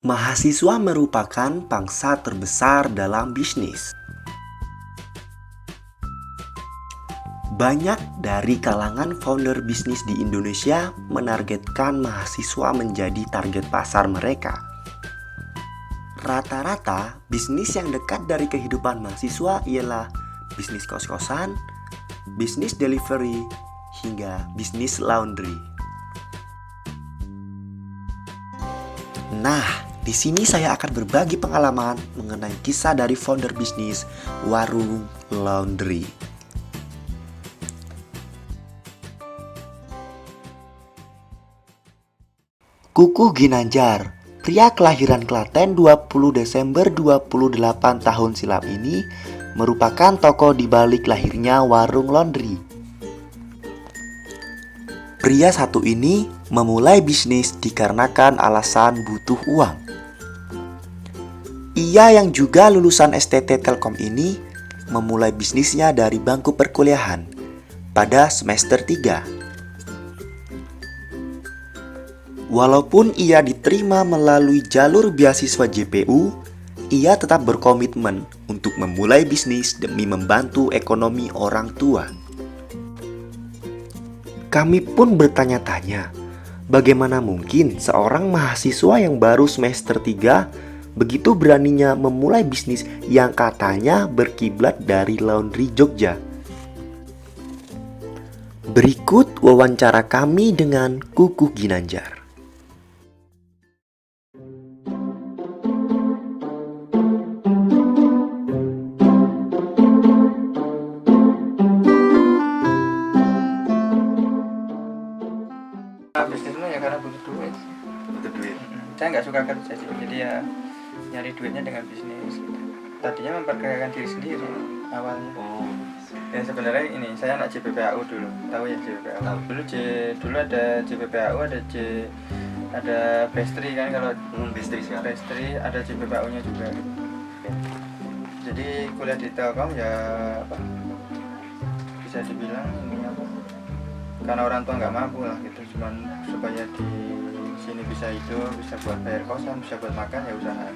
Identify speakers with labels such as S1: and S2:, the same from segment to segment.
S1: Mahasiswa merupakan pangsa terbesar dalam bisnis. Banyak dari kalangan founder bisnis di Indonesia menargetkan mahasiswa menjadi target pasar mereka. Rata-rata, bisnis yang dekat dari kehidupan mahasiswa ialah bisnis kos-kosan, bisnis delivery, hingga bisnis laundry. Nah, di sini saya akan berbagi pengalaman mengenai kisah dari founder bisnis warung laundry. Kukuh Ginanjar, pria kelahiran Klaten 20 Desember 28 tahun silam ini merupakan tokoh di balik lahirnya warung laundry. Pria satu ini memulai bisnis dikarenakan alasan butuh uang. Ia yang juga lulusan STT Telkom ini memulai bisnisnya dari bangku perkuliahan pada semester 3. Walaupun ia diterima melalui jalur beasiswa JPU, ia tetap berkomitmen untuk memulai bisnis demi membantu ekonomi orang tua. Kami pun bertanya-tanya, bagaimana mungkin seorang mahasiswa yang baru semester 3 begitu beraninya memulai bisnis yang katanya berkiblat dari laundry Jogja. Berikut wawancara kami dengan Kukuh Ginanjar.
S2: Bisnisnya ya karena butuh duit. Saya nggak suka kerja sih, jadi ya nyari duitnya dengan bisnis gitu. Tadinya memperkayakan diri sendiri awalnya. Ya sebenarnya ini saya anak JPPAU dulu, tahu ya JPPAU. Dulu ada JPPAU, ada Bestri kan, kalau Bestri ada JPPAU-nya juga. Jadi kuliah di Telkom ya apa? Bisa dibilang ini apa? Karena orang tua nggak mampu lah gitu, cuman supaya di sini bisa hidup, bisa buat bayar kosan, bisa buat makan, ya usaha.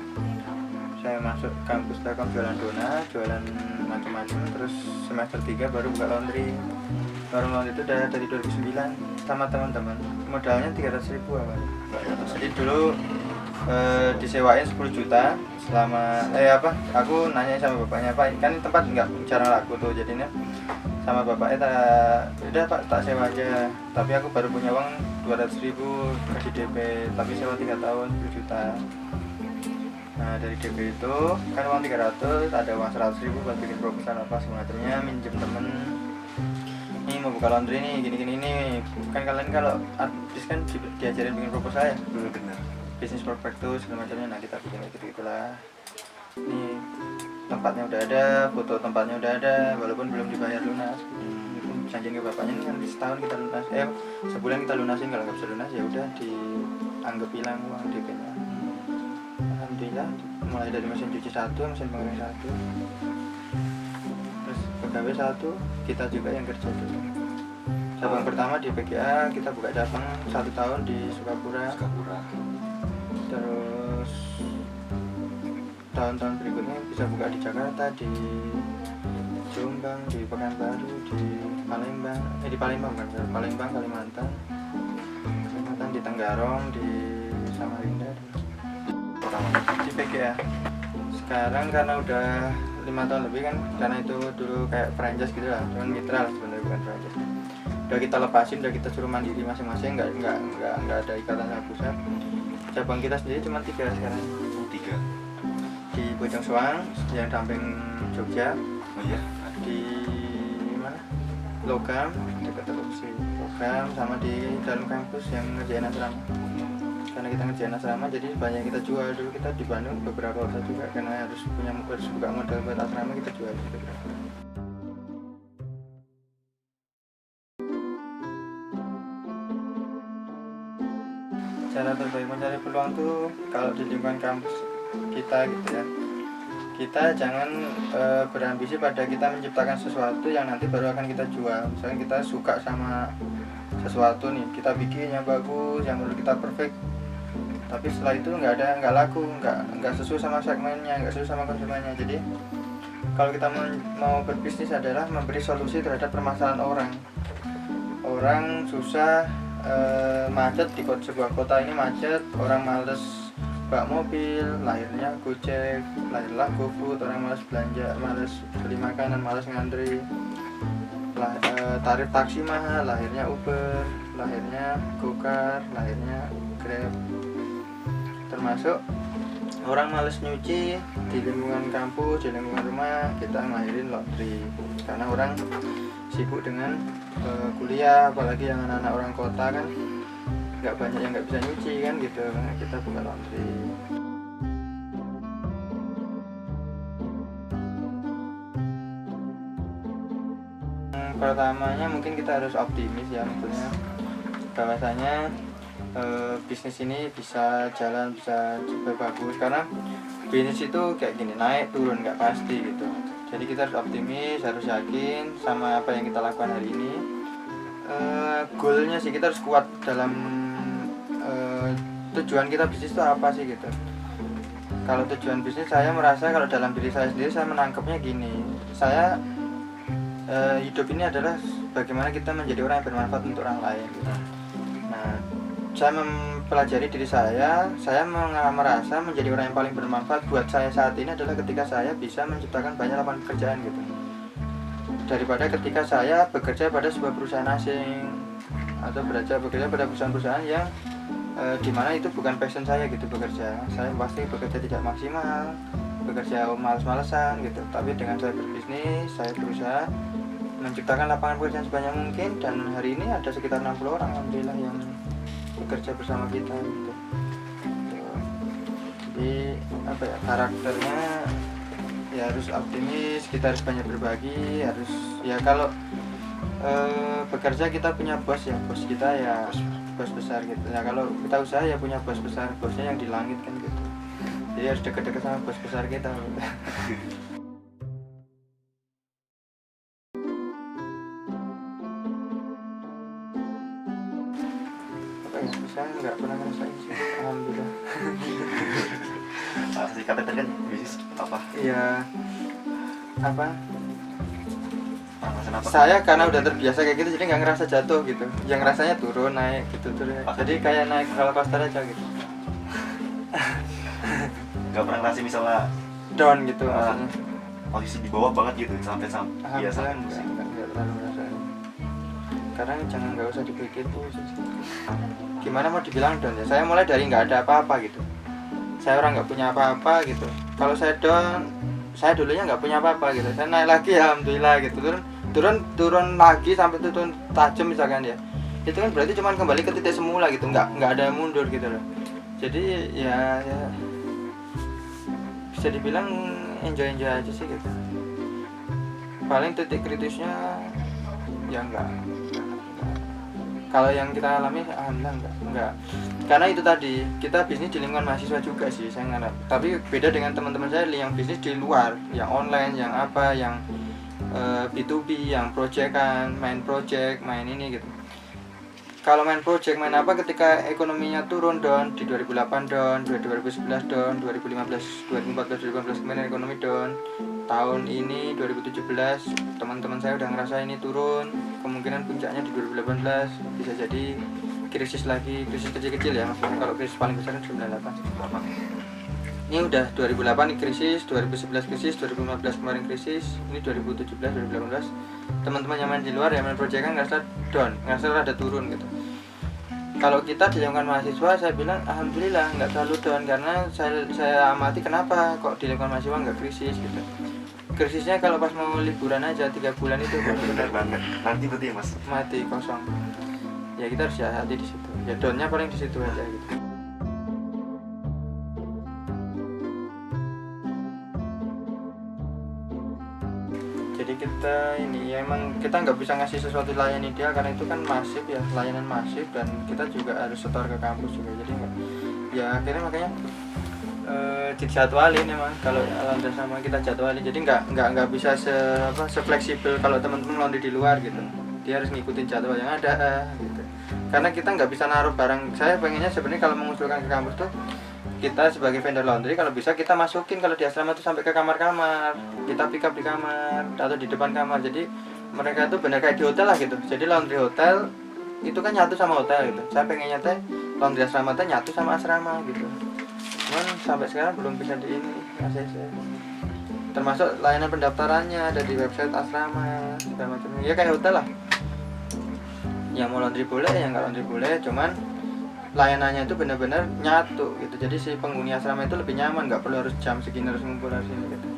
S2: Saya masuk kampus Telkom jualan donat, jualan macam-macam, terus semester 3 baru buka laundry. Warung laundry itu udah dari 2009 sama teman-teman. Modalnya 300.000 awalnya. Jadi dulu disewain 10 juta selama aku nanya sama bapaknya, Pak, kan tempat nggak jarang laku tuh, jadinya sama bapaknya udah Pak, tak sewa aja, tapi aku baru punya uang 200.000 kasih DP, tapi sewa 3 tahun 10 juta. Nah dari DP itu kan uang 300, ada uang 100.000 buat bikin proposal apa semacamnya, minjem temen, ini mau buka laundry nih, gini-gini nih. Kan kalian kalau artis kan diajarin bikin proposal ya,
S1: Benar.
S2: bisnis prospektus segala macamnya. Nah kita bikin kayak gitu-gitulah. Nih tempatnya udah ada, foto tempatnya udah ada, walaupun belum dibayar lunas. Janjiin ke bapaknya nih nanti setahun kita lunas, sebulan kita lunasin, kalau nggak bisa lunas ya udah dianggap hilang uang DP-nya. Alhamdulillah mulai dari mesin cuci 1, mesin pengering 1, terus pegawai 1, kita juga yang kerja dulu. Cabang pertama di PGA, kita buka cabang 1 tahun di Sukapura. Terus tahun-tahun berikutnya bisa buka di Jakarta, di Jombang, di Pekanbaru, di Palembang, Kalimantan, di Tenggarong, di Samarinda, di PGA. Sekarang karena udah 5 tahun lebih kan, karena itu dulu kayak franchise gitu lah, cuman mitra lah sebenarnya, bukan franchise. Udah kita lepasin, udah kita suruh mandiri masing-masing, nggak ada ikatan sama pusat. Cabang kita sendiri cuma 3 sekarang.
S1: 3.
S2: Di Bojong Soang yang samping Jogja.
S1: Oh iya.
S2: Di mana? Logam, dekat Televisi Logam, sama di dalam kampus yang ngerjain asrama. Karena kita ngerjain asrama, jadi banyak yang kita jual. Dulu kita di Bandung beberapa usaha juga, karena harus buka modal buat asrama, kita jual juga. Cara terbaik mencari peluang tuh kalau di lingkungan kampus kita gitu ya, kita jangan berambisi pada kita menciptakan sesuatu yang nanti baru akan kita jual. Misalnya kita suka sama sesuatu nih, kita bikin yang bagus, yang perlu kita perfect, tapi setelah itu nggak laku, nggak sesuai sama segmennya, nggak sesuai sama konsumennya. Jadi kalau kita mau berbisnis adalah memberi solusi terhadap permasalahan orang susah, macet di sebuah kota ini macet, orang males bak mobil, lahirnya Gojek, lahirlah GoFood, orang males belanja, males beli makanan, males ngantri, tarif taksi mahal, lahirnya Uber, lahirnya Gokar, lahirnya Grab. Termasuk orang males nyuci di lingkungan kampus, di lingkungan rumah, kita ngelahirin laundry karena orang sibuk dengan kuliah, apalagi yang anak-anak orang kota kan nggak banyak yang nggak bisa nyuci kan gitu, nah, kita buka laundry. Pertamanya mungkin kita harus optimis ya, maksudnya bahwasanya bisnis ini bisa jalan, bisa super bagus, karena bisnis itu kayak gini, naik turun nggak pasti gitu. Jadi kita harus optimis, harus yakin sama apa yang kita lakukan hari ini. Goalnya sih kita harus kuat dalam tujuan kita bisnis itu apa sih gitu. Kalau tujuan bisnis, saya merasa kalau dalam diri saya sendiri, saya menangkapnya gini, saya hidup ini adalah bagaimana kita menjadi orang yang bermanfaat untuk orang lain gitu. Nah, saya mempelajari diri saya merasa menjadi orang yang paling bermanfaat buat saya saat ini adalah ketika saya bisa menciptakan banyak lapangan pekerjaan gitu, daripada ketika saya bekerja pada sebuah perusahaan asing atau bekerja pada perusahaan-perusahaan yang dimana itu bukan passion saya gitu. Saya pasti bekerja tidak maksimal, bekerja males-malesan gitu. Tapi dengan saya berbisnis, saya berusaha menciptakan lapangan pekerjaan sebanyak mungkin, dan hari ini ada sekitar 60 orang alhamdulillah yang bekerja bersama kita gitu. Jadi apa ya, karakternya ya harus optimis, kita harus banyak berbagi, harus ya kalau bekerja kita punya bos ya, bos kita ya bos besar gitu. Nah kalau kita usaha ya punya bos besar, bosnya yang di langit kan gitu. Jadi harus dekat-dekat sama bos besar kita gitu. Saya nggak pernah ngerasain sih, alhamdulillah.
S1: Sih kata tadi kan bisnis apa?
S2: Iya, apa?
S1: Apa?
S2: Saya karena udah terbiasa kayak gitu, jadi nggak ngerasa jatuh gitu. Yang rasanya turun naik gitu turun. Jadi kayak naik roller coaster aja gitu.
S1: Nggak pernah ngerasa misalnya
S2: Down gitu maksudnya.
S1: posisi di bawah banget gitu sampai biasa.
S2: Nggak terlalu ngerasain. Karena jangan nggak usah dipikir gimana mau dibilang down ya. Saya mulai dari nggak ada apa-apa gitu. Saya orang nggak punya apa-apa gitu. Kalau saya down, saya dulunya nggak punya apa-apa gitu. Saya naik lagi alhamdulillah gitu. Turun lagi sampai turun tajam misalkan ya. Itu kan berarti cuma kembali ke titik semula gitu. Nggak ada mundur gitu loh. Jadi ya bisa dibilang enjoy aja sih gitu. Paling titik kritisnya ya enggak. Kalau yang kita alami alhamdulillah enggak. Karena itu tadi, kita bisnis di lingkungan mahasiswa juga sih, saya ngarep. Tapi beda dengan teman-teman saya yang bisnis di luar, yang online, yang apa, yang B2B, yang proyekan, main project, main ini gitu. Kalau main project, main apa ketika ekonominya turun down di 2008 down, 2011 down, 2015, 2014, 2015 kemarin ekonomi down. Tahun ini 2017 teman-teman saya udah ngerasa ini turun, kemungkinan puncaknya di 2018, bisa jadi krisis lagi, krisis kecil-kecil ya maksudnya. Kalau krisis paling besar kan 98. Ini udah 2008 ini krisis, 2011 krisis, 2015 kemarin krisis, ini 2017, 2018. Teman-teman yang main di luar, yang main proyekan ngerasa down, ngerasa ada turun gitu. Kalau kita di lingkungan mahasiswa, saya bilang alhamdulillah nggak terlalu down, karena saya amati kenapa kok di lingkungan mahasiswa nggak krisis gitu. Krisisnya kalau pas mau liburan aja 3 bulan itu
S1: benar banget. Nanti berarti ya mas
S2: mati kosong. Ya kita harus hati di situ. Ya downnya paling di situ aja gitu. Jadi kita ini ya emang kita nggak bisa ngasih sesuatu layani dia karena itu kan masif ya, layanan masif, dan kita juga harus setor ke kampus juga. Jadi nggak, ya akhirnya makanya dijadwalin emang kalau alhamdulillah sama kita jadwalin. Jadi nggak bisa se fleksibel kalau teman-teman laundry di luar gitu. Dia harus ngikutin jadwal yang ada gitu. karena kita nggak bisa naruh barang. Saya pengennya sebenarnya kalau mengusulkan ke kampus tuh kita sebagai vendor laundry kalau bisa kita masukin kalau di asrama tuh sampai ke kamar-kamar, kita pick up di kamar atau di depan kamar, jadi mereka tuh benar kayak di hotel lah gitu. Jadi laundry hotel itu kan nyatu sama hotel gitu. Saya pengennya teh laundry asrama teh nyatu sama asrama gitu. Cuman sampai sekarang belum bisa di ini ACC. Termasuk layanan pendaftarannya ada di website asrama segala macam. Ya kayak hotel lah. Yang mau laundry boleh, yang nggak laundry boleh. Cuman layanannya itu benar-benar nyatu gitu. Jadi si penghuni asrama itu lebih nyaman, nggak perlu harus jam segini harus ngumpul harus ini gitu.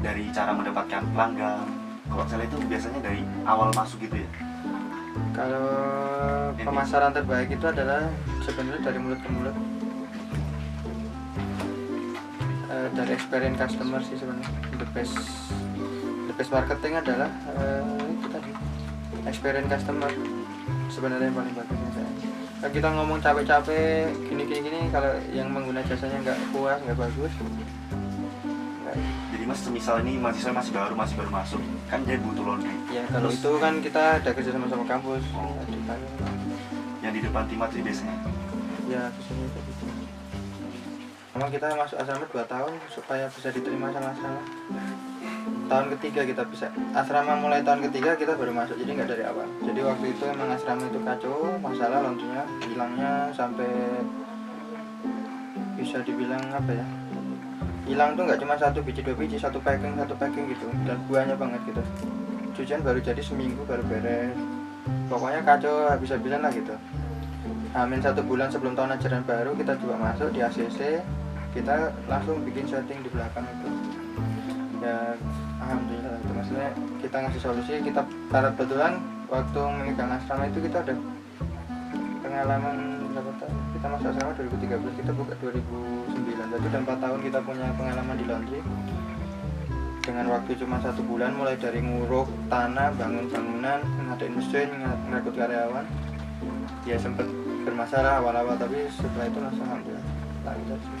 S1: Dari cara mendapatkan pelanggan, kalau saya lihat itu biasanya dari awal masuk gitu ya.
S2: Kalau pemasaran terbaik itu adalah sebenarnya dari mulut ke mulut, dari experience customer sih sebenarnya. The best marketing adalah itu tadi, experience customer sebenarnya yang paling bagusnya saya. Kalau kita ngomong capek-capek gini, kalau yang mengguna jasanya nggak puas, nggak bagus.
S1: Jadi mas, misal ini mahasiswa masih baru masuk, kan dia butuh laundry.
S2: Ya kalau
S1: Terus,
S2: itu kan kita ada kerja sama kampus.
S1: yang di depan Timat sih biasanya.
S2: Ya kesini gitu. Memang kita masuk asrama 2 tahun supaya bisa diterima sama asrama. Tahun ketiga kita bisa, asrama mulai tahun ketiga kita baru masuk, jadi nggak dari awal. Jadi waktu itu emang asrama itu kacau, masalah laundrynya hilangnya sampai bisa dibilang apa ya, hilang tuh nggak cuma 1 biji 2 biji, satu packing gitu, dan buahnya banget gitu. Cucian baru jadi seminggu baru beres, pokoknya kacau habis-habisan lah gitu. Amin 1 bulan sebelum tahun ajaran baru kita coba masuk di ACC, kita langsung bikin setting di belakang itu. Ya alhamdulillah itu, maksudnya kita ngasih solusi. Kita karena kebetulan waktu memegang asrama itu kita ada pengalaman berapa tahun, kita masuk asrama 2013, kita buka 2009, berarti udah 4 tahun kita punya pengalaman di laundry dengan waktu cuma 1 bulan, mulai dari nguruk tanah, bangun bangunan, ngadain mesin, ngerekrut karyawan. Ya sempet bermasalah awal-awal, tapi setelah itu langsung alhamdulillah lancar sih.